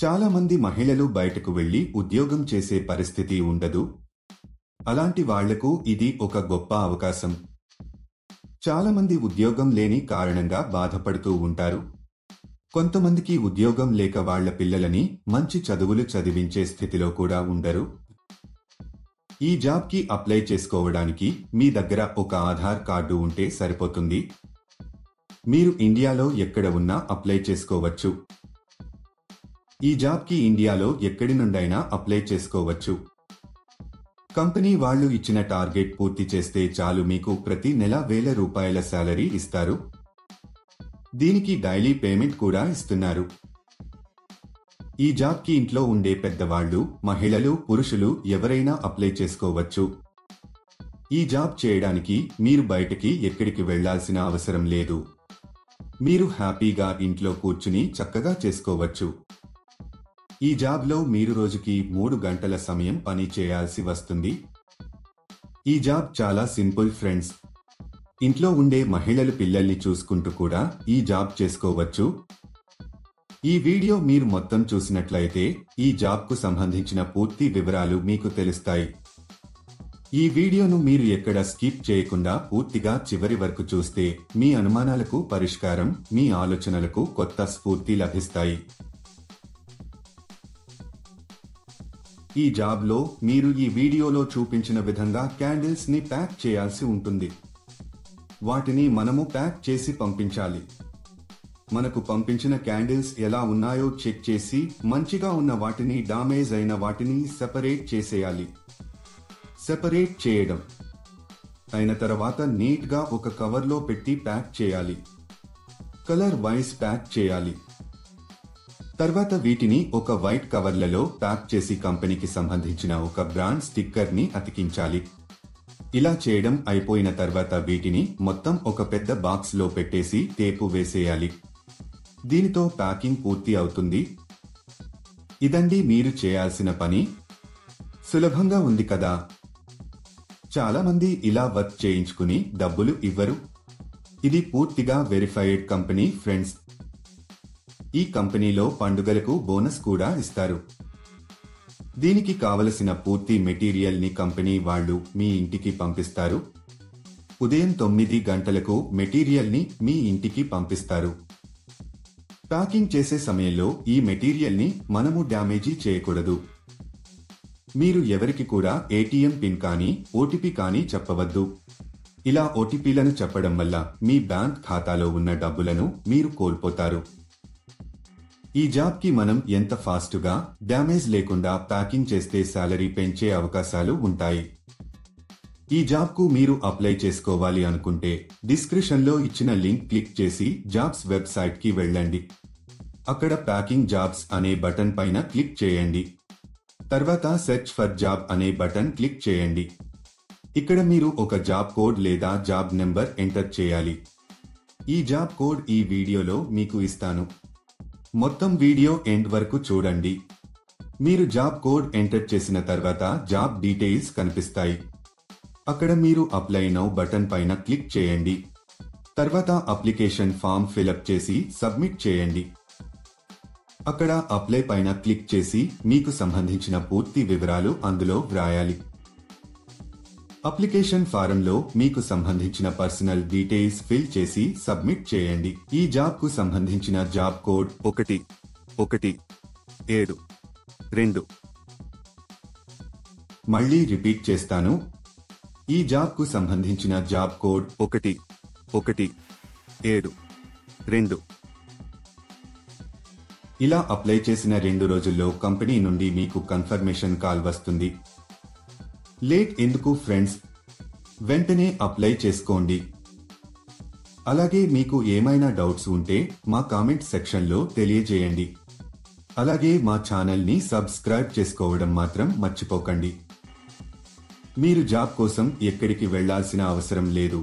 చాలా మంది మహిళలు బయటకు వెళ్లి ఉద్యోగం చేసే పరిస్థితి ఉండదు. అలాంటి వాళ్లకు ఇది ఒక గొప్ప అవకాశం. చాలా మంది ఉద్యోగం లేని కారణంగా బాధపడుతూ ఉంటారు. కొంతమందికి ఉద్యోగం లేక వాళ్ల పిల్లలని మంచి చదువులు చదివించే స్థితిలో కూడా ఉండరు. ఈ జాబ్ కి అప్లై చేసుకోవడానికి మీ దగ్గర ఒక ఆధార్ కార్డు ఉంటే సరిపోతుంది. మీరు ఇండియాలో ఎక్కడ ఉన్నా అప్లై చేసుకోవచ్చు. ఈ జాబ్ కి ఇండియాలో ఎక్కడి నుండైనా అప్లై చేసుకోవచ్చు. కంపెనీ వాళ్ళు ఇచ్చిన టార్గెట్ పూర్తి చేస్తే చాలు మీకు ప్రతి నెల ₹1000 శాలరీ ఇస్తారు. దీనికి డైలీ పేమెంట్ కూడా ఇస్తున్నారు. ఈ జాబ్ కి ఇంట్లో ఉండే పెద్దవాళ్లు, మహిళలు, పురుషులు ఎవరైనా అప్లై చేసుకోవచ్చు. ఈ జాబ్ చేయడానికి మీరు బయటికి ఎక్కడికి వెళ్లాల్సిన అవసరం లేదు. మీరు హ్యాపీగా ఇంట్లో కూర్చుని చక్కగా చేసుకోవచ్చు. ఈ జాబ్లో మీరు రోజుకి 3 గంటల సమయం పని చేయాల్సి వస్తుంది. ఈ జాబ్ చాలా సింపుల్ ఫ్రెండ్స్. ఇంట్లో ఉండే మహిళలు పిల్లల్ని చూసుకుంటూ కూడా ఈ జాబ్ చేసుకోవచ్చు. ఈ వీడియో మీరు మొత్తం చూసినట్లయితే ఈ జాబ్కు సంబంధించిన పూర్తి వివరాలు మీకు తెలుస్తాయి. ఈ వీడియోను మీరు ఎక్కడ స్కిప్ చేయకుండా పూర్తిగా చివరి వరకు చూస్తే మీ అనుమానాలకు పరిష్కారం, మీ ఆలోచనలకు కొత్త స్ఫూర్తి లభిస్తాయి. ఈ జాబ్లో మీరు ఈ వీడియోలో చూపించిన విధంగా క్యాండిల్స్ ని ప్యాక్ చేయాల్సి ఉంటుంది. వాటిని మనము ప్యాక్ చేసి పంపించాలి. మనకు పంపించిన క్యాండిల్స్ ఎలా ఉన్నాయో చెక్ చేసి మంచిగా ఉన్న వాటిని, డామేజ్ అయిన వాటిని సెపరేట్ చేసేయాలి. సెపరేట్ చేయడం అయిన తర్వాత నీట్ గా ఒక కవర్లో పెట్టి ప్యాక్ చేయాలి. కలర్ వైజ్ ప్యాక్ చేయాలి. తర్వాత వీటిని ఒక వైట్ కవర్లలో ప్యాక్ చేసి కంపెనీకి సంబంధించిన ఒక బ్రాండ్ స్టిక్కర్ ని అతికించాలి. ఇలా చేయడం అయిపోయిన తర్వాత వీటిని మొత్తం ఒక పెద్ద బాక్స్ లో పెట్టేసి టేపు వేసేయాలి. దీనితో ప్యాకింగ్ పూర్తి అవుతుంది. ఇదండి మీరు చేయాల్సిన పని. సులభంగా ఉంది కదా? చాలా మంది ఇలా వర్క్ చేయించుకుని డబ్బులు ఇవ్వరు. ఇది పూర్తిగా వెరిఫైడ్ కంపెనీ ఫ్రెండ్స్. ఈ కంపెనీలో పండుగలకు బోనస్ కూడా ఇస్తారు. దీనికి కావలసిన పూర్తి మెటీరియల్ ని కంపెనీ వాళ్ళు మీ ఇంటికి పంపిస్తారు. ఉదయం 9 గంటలకు మెటీరియల్ ని మీ ఇంటికి పంపిస్తారు. ప్యాకింగ్ చేసే సమయంలో ఈ మెటీరియల్ ని మనము డ్యామేజీ చేయకూడదు. మీరు ఎవరికి కూడా ఏటీఎం పిన్ కానీ, ఓటీపీ కానీ చెప్పవద్దు. ఇలా ఓటీపీలను చెప్పడం వల్ల మీ బ్యాంక్ ఖాతాలో ఉన్న డబ్బులను మీరు కోల్పోతారు. ఈ జాబ్ కి మనం ఎంత ఫాస్ట్గా, డ్యామేజ్ లేకుండా ప్యాకింగ్ చేస్తే శాలరీ పెంచే అవకాశాలు ఉంటాయి. ఈ జాబ్ కు మీరు అప్లై చేసుకోవాలి అనుకుంటే డిస్క్రిప్షన్ లో ఇచ్చిన లింక్ క్లిక్ చేసి జాబ్స్ వెబ్సైట్ కి వెళ్ళండి. అక్కడ ప్యాకింగ్ జాబ్స్ అనే బటన్ పైన క్లిక్ చేయండి. తర్వాత సెర్చ్ ఫర్ జాబ్ అనే బటన్ క్లిక్ చేయండి. ఇక్కడ మీరు ఒక జాబ్ కోడ్ లేదా జాబ్ నెంబర్ ఎంటర్ చేయాలి. ఈ జాబ్ కోడ్ ఈ వీడియోలో మీకు ఇస్తాను. మొత్తం వీడియో ఎండ్ వరకు చూడండి. మీరు జాబ్ కోడ్ ఎంటర్ చేసిన తర్వాత జాబ్ డీటెయిల్స్ కనిపిస్తాయి. అక్కడ మీరు అప్లై నౌ బటన్ పైన క్లిక్ చేయండి. తర్వాత అప్లికేషన్ ఫామ్ ఫిలప్ చేసి సబ్మిట్ చేయండి. అక్కడ అప్లై పైన క్లిక్ చేసి మీకు సంబంధించిన పూర్తి వివరాలు అందులో వ్రాయాలి. అప్లికేషన్ ఫారంలో మీకు సంబంధించిన పర్సనల్ డీటెయిల్స్ ఫిల్ చేసి సబ్మిట్ చేయండి. ఈ జాబ్ కు సంబంధించిన జాబ్ కోడ్ 1172. మళ్ళీ రిపీట్ చేస్తాను. ఈ జాబ్ కు సంబంధించిన జాబ్ కోడ్ 1172. ఇలా అప్లై చేసిన 2 రోజుల్లో కంపెనీ నుండి మీకు కన్ఫర్మేషన్ కాల్ వస్తుంది. లేట్ ఎందుకు ఫ్రెండ్స్? వెంటనే అప్లై చేసుకోండి. అలాగే మీకు ఏమైనా డౌట్స్ ఉంటే మా కామెంట్ సెక్షన్లో తెలియజేయండి. అలాగే మా ఛానల్ని సబ్స్క్రైబ్ చేసుకోవడం మాత్రం మర్చిపోకండి. మీరు జాబ్ కోసం ఎక్కడికి వెళ్లాల్సిన అవసరం లేదు.